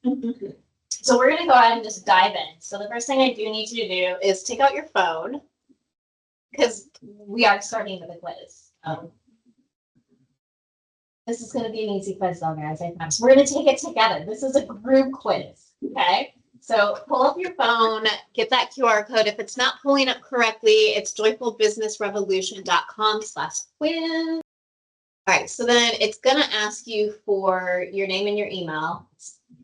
So we're going to go ahead and just dive in. So the first thing I do need you to do is take out your phone because we are starting with a quiz. This is going to be an easy quiz though, guys, I promise. We're going to take it together. This is a group quiz, okay? So pull up your phone, get that QR code. If it's not pulling up correctly, it's joyfulbusinessrevolution.com/quiz. All right, so then it's going to ask you for your name and your email.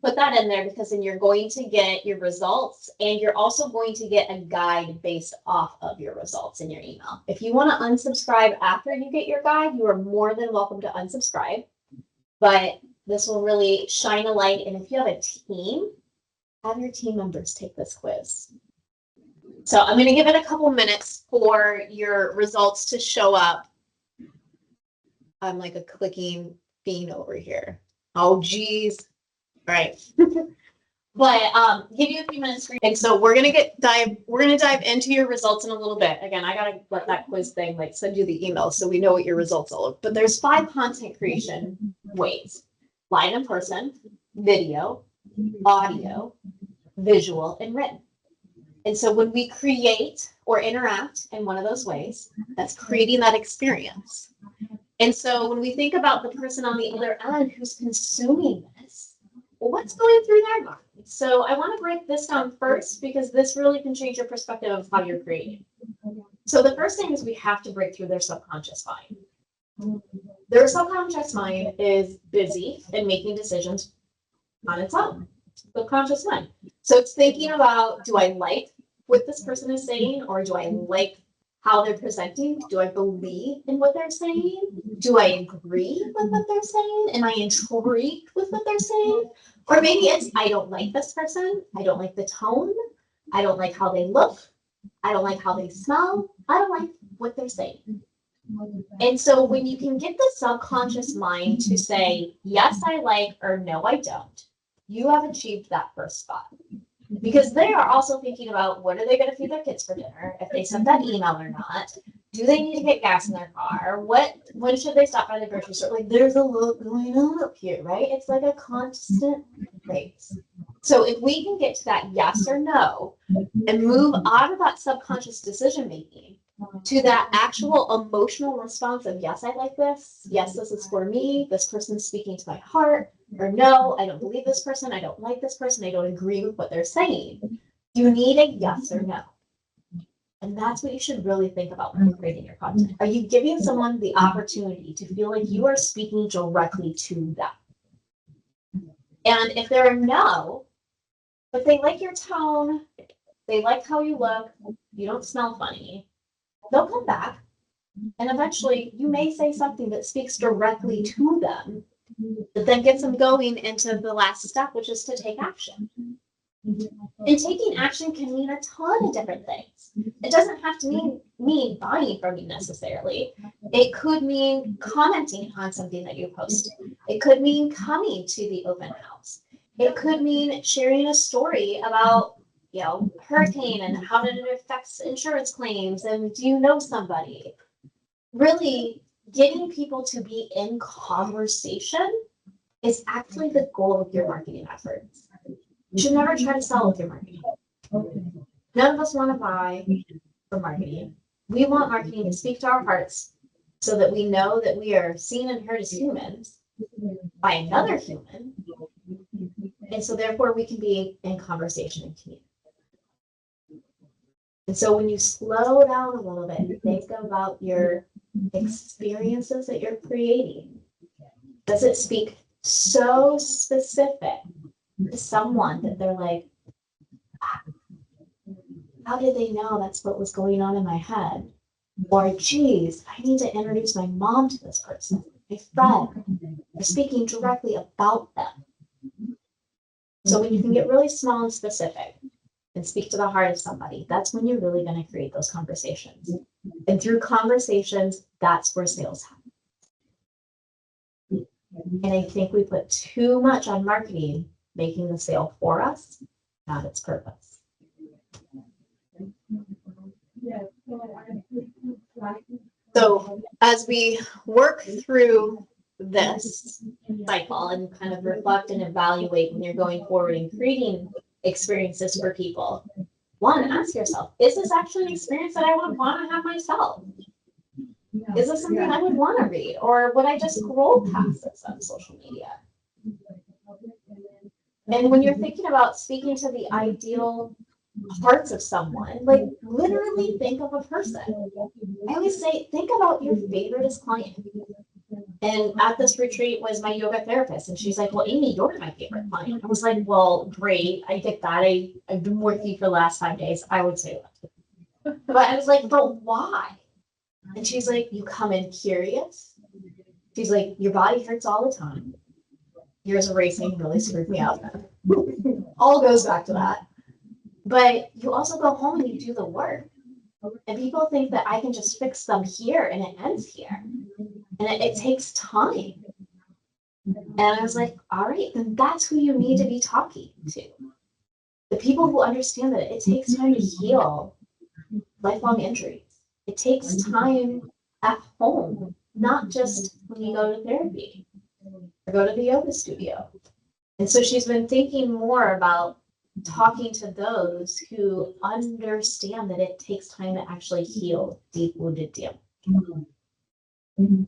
Put that in there because then you're going to get your results and you're also going to get a guide based off of your results in your email. If you want to unsubscribe after you get your guide, you are more than welcome to unsubscribe. But this will really shine a light. And if you have a team, have your team members take this quiz. So I'm going to give it a couple minutes for your results to show up. I'm like a clicking fiend over here. Oh, geez. All right. But give you a few minutes. And so we're gonna dive into your results in a little bit. Again, I gotta let that quiz thing like send you the email so we know what your results are. But there's 5 content creation ways: live in person, video, audio, visual, and written. And so when we create or interact in one of those ways, that's creating that experience. And so when we think about the person on the other end who's consuming this, well, what's going through their mind? So I want to break this down first because this really can change your perspective of how you're creating. So the first thing is we have to break through their subconscious mind. Their subconscious mind is busy and making decisions on its own. Subconscious mind. So it's thinking about, do I like what this person is saying, or do I like how they're presenting? Do I believe in what they're saying? Do I agree with what they're saying? Am I intrigued with what they're saying? Or maybe it's, I don't like this person. I don't like the tone. I don't like how they look. I don't like how they smell. I don't like what they're saying. And so when you can get the subconscious mind to say, yes, I like, or no, I don't, you have achieved that first spot. Because they are also thinking about what are they going to feed their kids for dinner, if they sent that email or not. Do they need to get gas in their car? When should they stop by the grocery store? Like, there's a lot going on up here, right? It's like a constant race. So if we can get to that yes or no and move out of that subconscious decision making to that actual emotional response of yes, I like this. Yes, this is for me. This person's speaking to my heart. Or no, I don't believe this person. I don't like this person. I don't agree with what they're saying. You need a yes or no. And that's what you should really think about when you're creating your content. Are you giving someone the opportunity to feel like you are speaking directly to them? And if they're a no, but they like your tone, they like how you look, you don't smell funny, they'll come back. And eventually you may say something that speaks directly to them, that then gets them going into the last step, which is to take action. And taking action can mean a ton of different things. It doesn't have to mean buying from you necessarily. It could mean commenting on something that you posted. It could mean coming to the open house. It could mean sharing a story about, hurricane and how did it affect insurance claims, and do you know somebody? Really getting people to be in conversation is actually the goal of your marketing efforts. You should never try to sell with your marketing. None of us want to buy from marketing. We want marketing to speak to our hearts so that we know that we are seen and heard as humans by another human. And so therefore we can be in conversation and community. And so when you slow down a little bit and think about your experiences that you're creating, does it speak so specific to someone that they're like, how did they know that's what was going on in my head? Or, geez, I need to introduce my mom to this person, my friend. They're speaking directly about them. So when you can get really small and specific and speak to the heart of somebody, that's when you're really going to create those conversations. And through conversations, that's where sales happen. And I think we put too much on marketing, making the sale for us, not its purpose. So as we work through this cycle and kind of reflect and evaluate when you're going forward and creating experiences for people, one, ask yourself, is this actually an experience that I would want to have myself? Is this something I would want to read? Or would I just scroll past this on social media? And when you're thinking about speaking to the ideal parts of someone, like literally think of a person. I always say, think about your favoriteest client. And at this retreat was my yoga therapist. And she's like, well, Amy, you're my favorite client. I was like, well, great. I get that. I've been with you for the last 5 days. I would say that. But I was like, but why? And she's like, you come in curious. She's like, your body hurts all the time. Years of racing really screwed me up. All goes back to that. But you also go home and you do the work. And people think that I can just fix them here and it ends here. And it takes time. And I was like, all right, then that's who you need to be talking to. The people who understand that it takes time to heal lifelong injuries. It takes time at home, not just when you go to therapy or go to the yoga studio. And so she's been thinking more about talking to those who understand that it takes time to actually heal deep wounded damage. And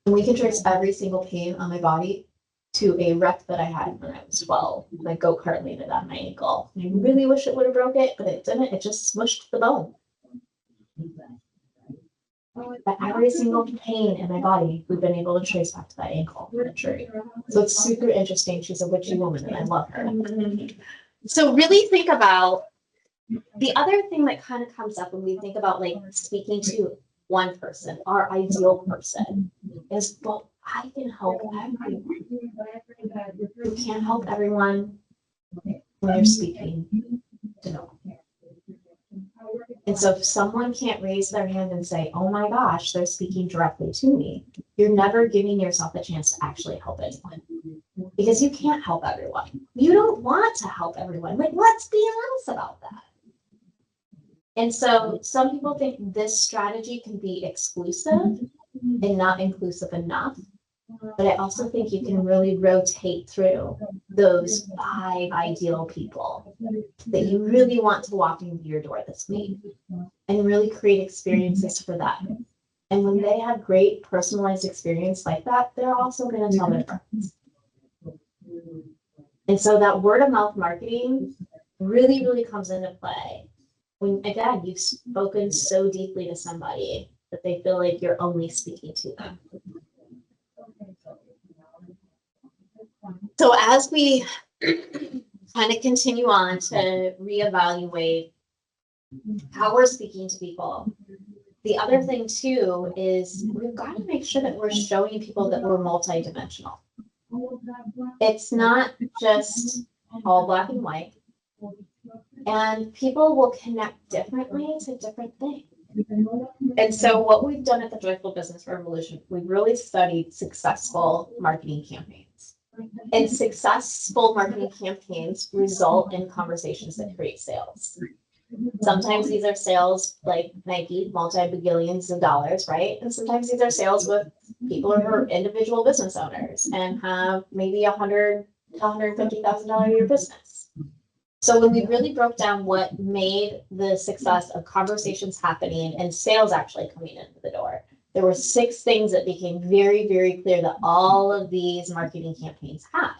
we can trace every single pain on my body to a wreck that I had when I was 12. My go-kart landed on my ankle. I really wish it would have broke it, but it didn't. It just smushed the bone. But every single pain in my body, we've been able to trace back to that ankle injury. So it's super interesting. She's a witchy woman, and I love her. So really think about the other thing that kind of comes up when we think about like speaking to one person, our ideal person, is, well, I can help everyone. You can't help everyone when you're speaking to no one. And so if someone can't raise their hand and say, oh my gosh, they're speaking directly to me, you're never giving yourself a chance to actually help anyone. Because you can't help everyone. You don't want to help everyone. Like, let's be honest about that. And so some people think this strategy can be exclusive and not inclusive enough. But I also think you can really rotate through those 5 ideal people that you really want to walk into your door this week and really create experiences for them. And when they have great personalized experience like that, they're also going to tell their friends. And so that word of mouth marketing really, really comes into play when, again, you've spoken so deeply to somebody that they feel like you're only speaking to them. So as we kind of continue on to reevaluate how we're speaking to people, the other thing too is we've got to make sure that we're showing people that we're multidimensional. It's not just all black and white, and people will connect differently to different things. And so what we've done at the Joyful Business Revolution, we've really studied successful marketing campaigns. And successful marketing campaigns result in conversations that create sales. Sometimes these are sales like Nike, multi-billions of dollars, right? And sometimes these are sales with people who are individual business owners and have maybe $100,000 to $150,000 a year business. So when we really broke down what made the success of conversations happening and sales actually coming into the door, there were 6 things that became very, very clear that all of these marketing campaigns had.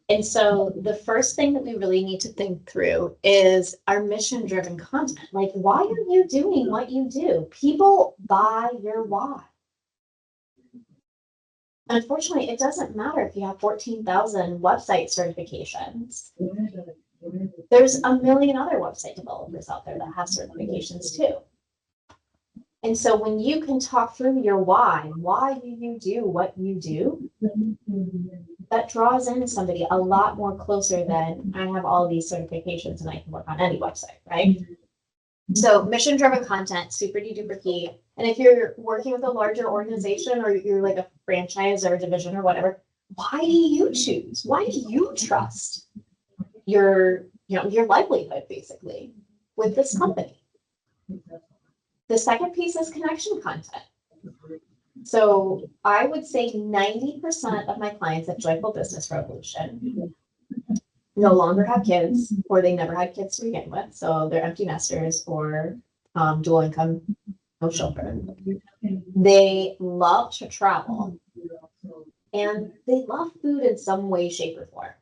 And so the first thing that we really need to think through is our mission-driven content. Like, why are you doing what you do? People buy your why. Unfortunately, it doesn't matter if you have 14,000 website certifications. There's a million other website developers out there that have certifications too. And so when you can talk through your why do you do what you do? That draws in somebody a lot more closer than I have all these certifications and I can work on any website, right? So mission-driven content, super duper key. And if you're working with a larger organization or you're like a franchise or a division or whatever, why do you choose? Why do you trust your livelihood basically with this company? The second piece is connection content. So I would say 90% of my clients at Joyful Business Revolution no longer have kids, or they never had kids to begin with. So they're empty nesters or dual income, no children. They love to travel and they love food in some way, shape, or form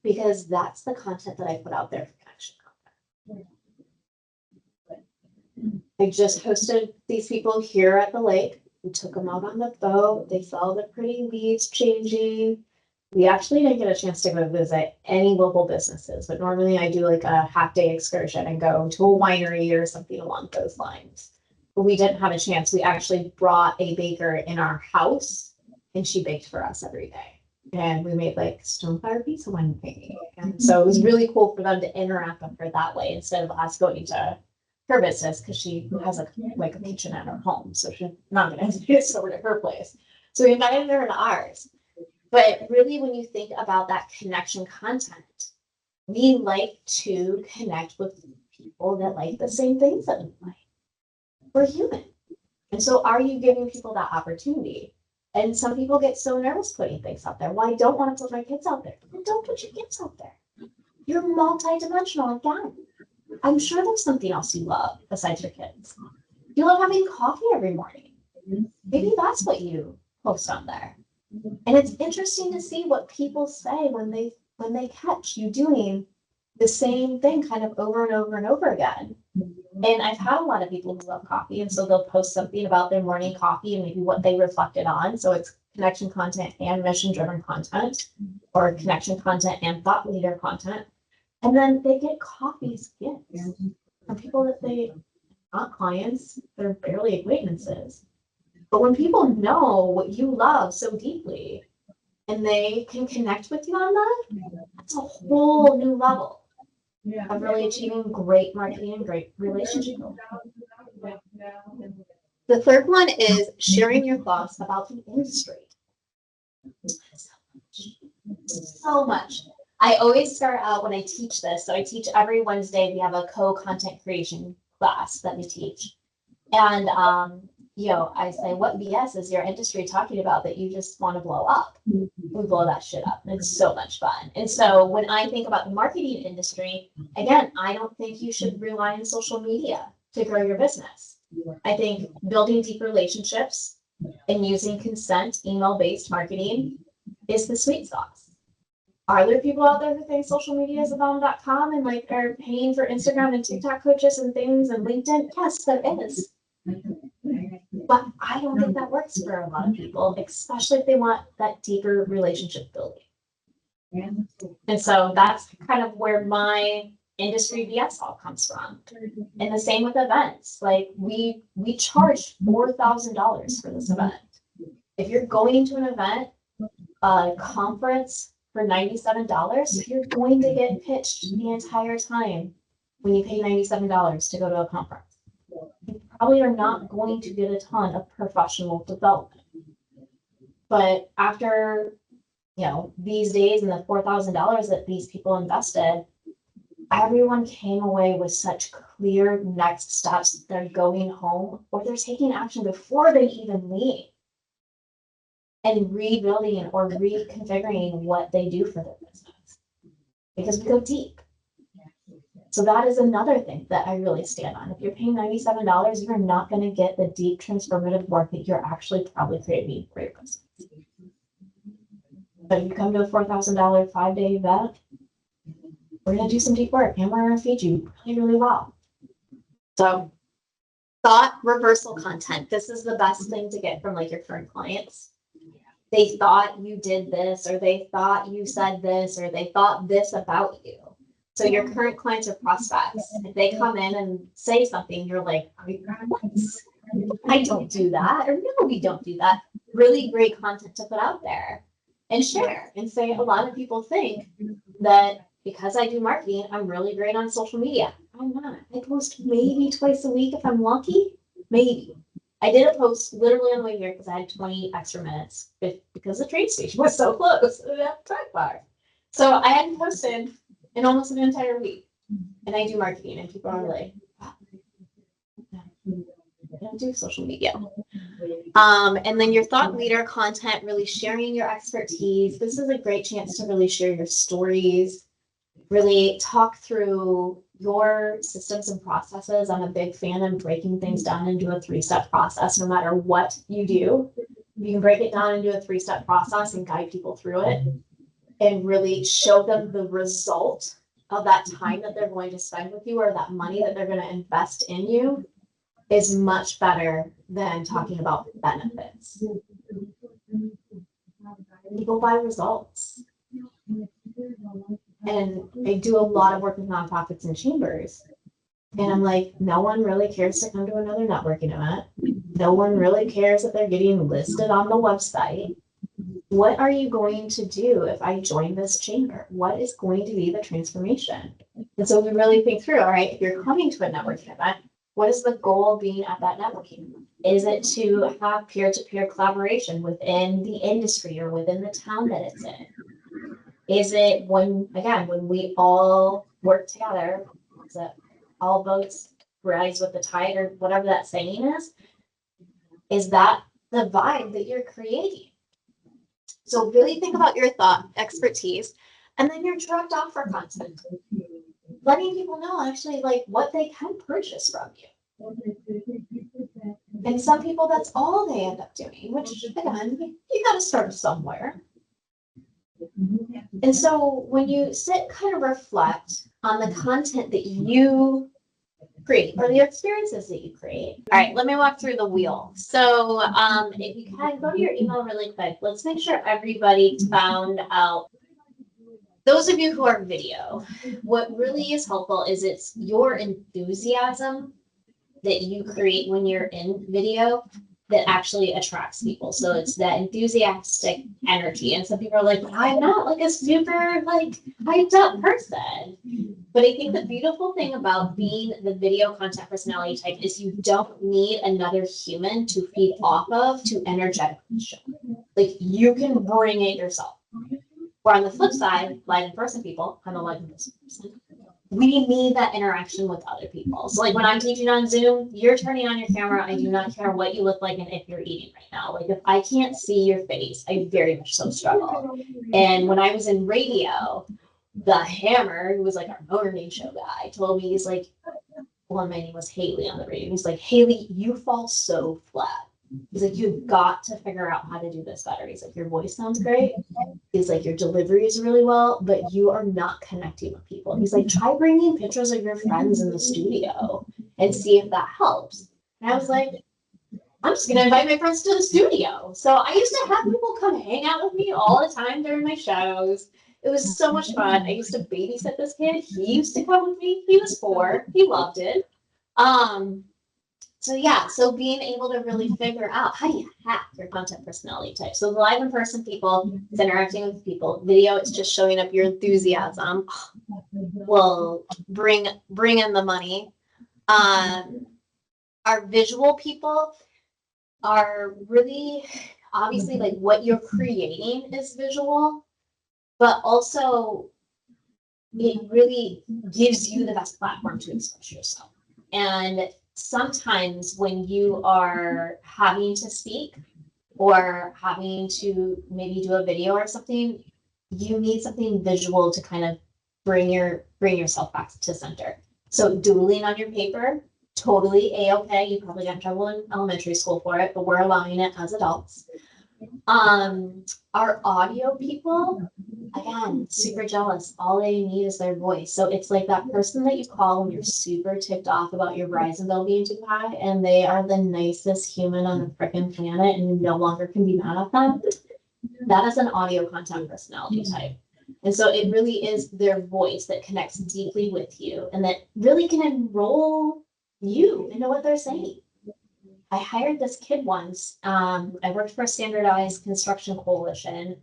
because that's the content that I put out there for connection content. I just hosted these people here at the lake. We took them out on the boat. They saw the pretty leaves changing. We actually didn't get a chance to go visit any local businesses, but normally I do like a half day excursion and go to a winery or something along those lines. But we didn't have a chance. We actually brought a baker in our house and she baked for us every day. And we made like stone fire pizza one day. And so it was really cool for them to interact with her that way instead of us going to her business because she has a kitchen at her home. So she's not going to get over to her place. So we invited her to ours. But really, when you think about that connection content, we like to connect with people that like the same things that we like. We're human. And so are you giving people that opportunity? And some people get so nervous putting things out there. Well, I don't want to put my kids out there. Then don't put your kids out there. You're multidimensional again. I'm sure there's something else you love besides your kids. You love having coffee every morning. Maybe that's what you post on there. And it's interesting to see what people say when they catch you doing the same thing kind of over and over and over again. And I've had a lot of people who love coffee, and so they'll post something about their morning coffee and maybe what they reflected on. So it's connection content and mission-driven content, or connection content and thought leader content. And then they get coffees gifts from people that they aren't clients, they're barely acquaintances. But when people know what you love so deeply and they can connect with you on that, that's a whole new level of really achieving great marketing and great relationship building. The third one is sharing your thoughts about the industry. So much. I always start out when I teach this. So I teach every Wednesday. We have a co-content creation class that we teach. And I say, what BS is your industry talking about that you just want to blow up? We blow that shit up. It's so much fun. And so when I think about the marketing industry, again, I don't think you should rely on social media to grow your business. I think building deep relationships and using consent, email-based marketing is the sweet sauce. Are there people out there who think social media is a bomb.com and are paying for Instagram and TikTok coaches and things and LinkedIn? Yes, there is. But I don't think that works for a lot of people, especially if they want that deeper relationship building. And so that's kind of where my industry BS all comes from. And the same with events. Like we charge $4,000 for this event. If you're going to an event, a conference for $97, you're going to get pitched the entire time when you pay $97 to go to a conference. You probably are not going to get a ton of professional development. But after, these days and the $4,000 that these people invested, everyone came away with such clear next steps. They're going home or they're taking action before they even leave and rebuilding or reconfiguring what they do for their business because we go deep. So that is another thing that I really stand on. If you're paying $97, you're not going to get the deep transformative work that you're actually probably creating for your business. But if you come to a $4,000 5-day event, we're going to do some deep work and we're going to feed you really, really well. So thought reversal content. This is the best thing to get from your current clients. They thought you did this, or they thought you said this, or they thought this about you. So your current clients or prospects, if they come in and say something, you're like, what? I don't do that. Or no, we don't do that. Really great content to put out there and share and say, a lot of people think that because I do marketing, I'm really great on social media. I'm not. I post maybe twice a week if I'm lucky. Maybe. I did a post literally on the way here because I had 20 extra minutes because the train station was so close to that time bar. So I hadn't posted in almost an entire week. And I do marketing and people are like, wow. don't do social media. And then your thought leader content, really sharing your expertise. This is a great chance to really share your stories, really talk through your systems and processes. I'm a big fan of breaking things down into a 3-step process, no matter what you do. You can break it down into a 3-step process and guide people through it and really show them the result of that time that they're going to spend with you or that money that they're going to invest in you is much better than talking about benefits. People buy results. And I do a lot of work with nonprofits and chambers. And I'm like, no one really cares to come to another networking event. No one really cares that they're getting listed on the website. What are you going to do if I join this chamber? What is going to be the transformation? And so we really think through, all right, if you're coming to a networking event, what is the goal of being at that networking? Is it to have peer-to-peer collaboration within the industry or within the town that it's in? Is it when we all work together, is it all boats rise with the tide or whatever that saying is? Is that the vibe that you're creating? So really think about your thought expertise and then your direct offer content. Letting people know actually like what they can purchase from you. And some people, that's all they end up doing, which again, you got to start somewhere. And so when you sit kind of reflect on the content that you create or the experiences that you create. All right, let me walk through the wheel. So if you can go to your email really quick, let's make sure everybody found out. Those of you who are video, what really is helpful is it's your enthusiasm that you create when you're in video that actually attracts people. So it's that enthusiastic energy. And some people are like, I'm not like a super like hyped up person. But I think the beautiful thing about being the video content personality type is you don't need another human to feed off of to energetically show. Like you can bring it yourself. Or on the flip side, live in person people, I'm a live in person person. We need that interaction with other people. So like when I'm teaching on Zoom, you're turning on your camera. I do not care what you look like and if you're eating right now. Like if I can't see your face, I very much so struggle. And when I was in radio, the Hammer, who was like our morning show guy, told me, he's like, well, my name was Haley on the radio. He's like, Haley, you fall so flat. He's like, you've got to figure out how to do this better. He's like, your voice sounds great. He's like, your delivery is really well, but you are not connecting with people. He's like, try bringing pictures of your friends in the studio and see if that helps. And I was like, I'm just going to invite my friends to the studio. So I used to have people come hang out with me all the time during my shows. It was so much fun. I used to babysit this kid. He used to come with me. He was 4. He loved it. So being able to really figure out how do you hack your content personality type. So the live in person people is interacting with people. Video, it's just showing up your enthusiasm. Will bring in the money. Our visual people are really obviously like what you're creating is visual, but also it really gives you the best platform to express yourself. And sometimes when you are having to speak or having to maybe do a video or something, you need something visual to kind of bring yourself back to center. So doodling on your paper, totally A-okay. You probably got in trouble in elementary school for it, but we're allowing it as adults. Our audio people, again, super jealous. All they need is their voice. So it's like that person that you call when you're super ticked off about your Verizon bill being too high, and they are the nicest human on the freaking planet, and you no longer can be mad at them. That is an audio content personality type. And so it really is their voice that connects deeply with you and that really can enroll you into what they're saying. I hired this kid once. I worked for a standardized construction coalition,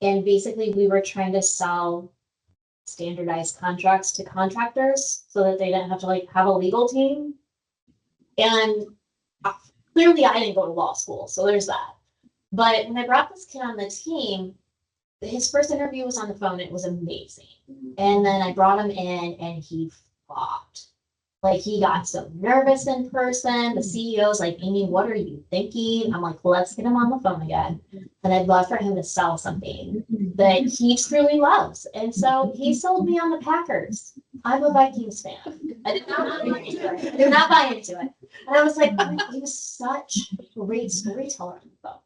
and basically we were trying to sell standardized contracts to contractors so that they didn't have to like have a legal team. And clearly I didn't go to law school, so there's that. But when I brought this kid on the team, his first interview was on the phone. It was amazing. And then I brought him in and he flopped. Like he got so nervous in person. The CEO's like, Amy, what are you thinking? I'm like, let's get him on the phone again. And I'd love for him to sell something that he truly loves. And so he sold me on the Packers. I'm a Vikings fan. I did not buy into it. I did not buy into it. And I was like, he was such a great storyteller on the phone.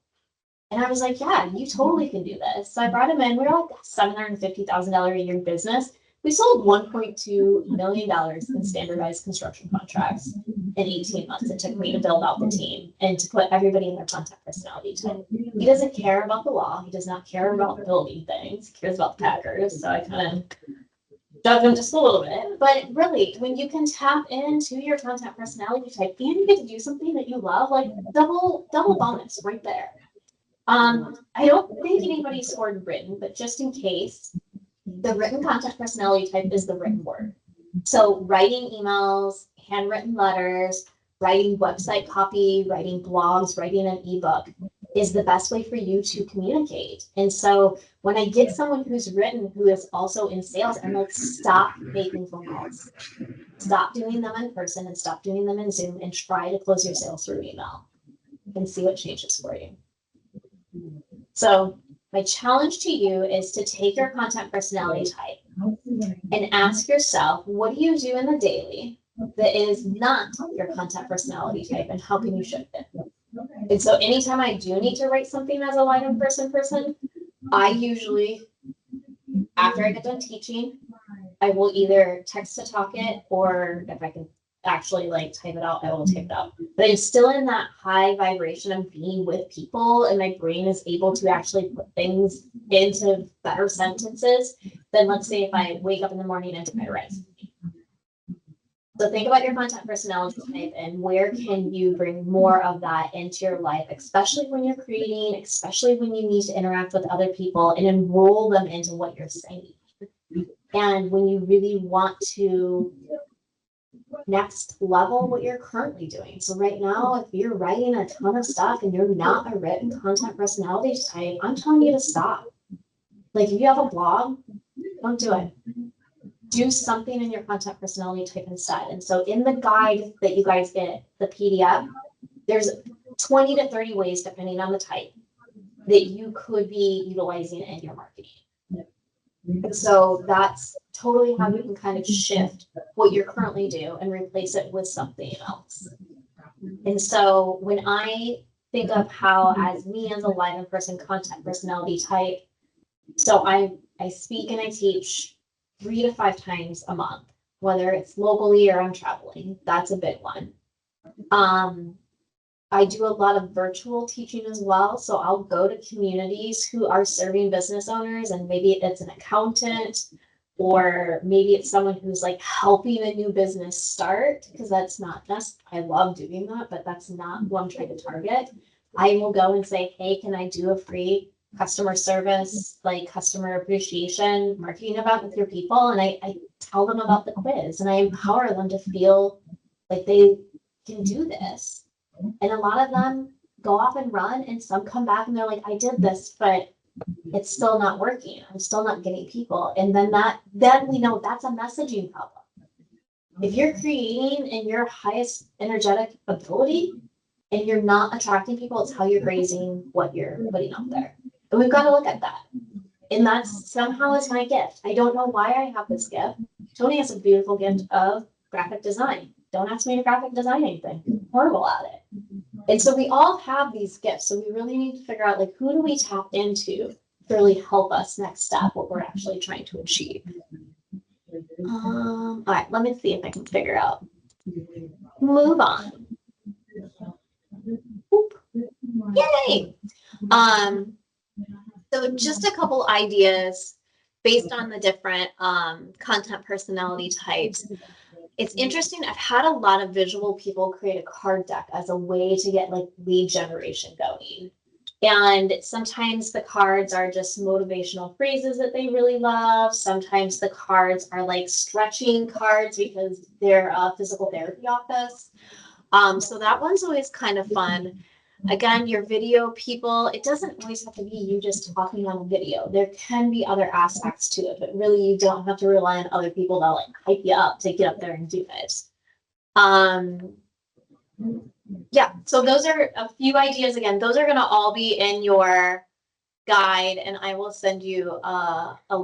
And I was like, yeah, you totally can do this. So I brought him in. We were like $750,000 a year business. We sold $1.2 million in standardized construction contracts in 18 months. It took me to build out the team and to put everybody in their content personality type. He doesn't care about the law. He does not care about building things. He cares about the Packers. So I kind of dug him just a little bit. But really, when you can tap into your content personality type and you get to do something that you love, like double bonus right there. I don't think anybody scored written, but just in case, the written content personality type is the written word. So writing emails, handwritten letters, writing website copy, writing blogs, writing an ebook is the best way for you to communicate. And so when I get someone who's written, who is also in sales, I'm like, stop making phone calls. Stop doing them in person and stop doing them in Zoom and try to close your sales through email and see what changes for you. So my challenge to you is to take your content personality type and ask yourself, what do you do in the daily that is not your content personality type, and how can you shift it? And so anytime I do need to write something as a live in person, I usually, after I get done teaching, I will either text to talk it, or if I can actually like type it out, I will type it out. But I'm still in that high vibration of being with people, and my brain is able to actually put things into better sentences than, let's say, if I wake up in the morning and I write. So think about your content personality type and where can you bring more of that into your life, especially when you're creating, especially when you need to interact with other people and enroll them into what you're saying. And when you really want to next level what you're currently doing. So right now, if you're writing a ton of stuff and you're not a written content personality type, I'm telling you to stop. Like if you have a blog, don't do it. Do something in your content personality type instead. And so in the guide that you guys get, the PDF, there's 20 to 30 ways, depending on the type, that you could be utilizing in your marketing. And so that's totally how you can kind of shift what you're currently do and replace it with something else. And so when I think of how, as me as a live in person content personality type, so I speak and I teach 3 to 5 times a month, whether it's locally or I'm traveling. That's a big one. I do a lot of virtual teaching as well. So I'll go to communities who are serving business owners, and maybe it's an accountant, or maybe it's someone who's like helping a new business start, because that's not just, I love doing that, but that's not who I'm trying to target. I will go and say, hey, can I do a free customer service, like customer appreciation marketing event with your people? And I tell them about the quiz and I empower them to feel like they can do this. And a lot of them go off and run, and some come back and they're like, I did this, but it's still not working. I'm still not getting people. And then we know that's a messaging problem. If you're creating in your highest energetic ability and you're not attracting people, it's how you're raising what you're putting out there. And we've got to look at that. And that's somehow is my gift. I don't know why I have this gift. Tony has a beautiful gift of graphic design. Don't ask me to graphic design anything. I'm horrible at it. And so we all have these gifts. So we really need to figure out, like, who do we tap into to really help us next step what we're actually trying to achieve. All right, let me see if I can figure out. Move on. Oop. Yay. So just a couple ideas based on the different content personality types. It's interesting. I've had a lot of visual people create a card deck as a way to get like lead generation going. And sometimes the cards are just motivational phrases that they really love. Sometimes the cards are like stretching cards because they're a physical therapy office. So that one's always kind of fun. Again, your video people, it doesn't always have to be you just talking on a video. There can be other aspects to it, but really you don't have to rely on other people to like hype you up to get up there and do it. Yeah, so those are a few ideas. Again, those are gonna all be in your guide, and I will send you a link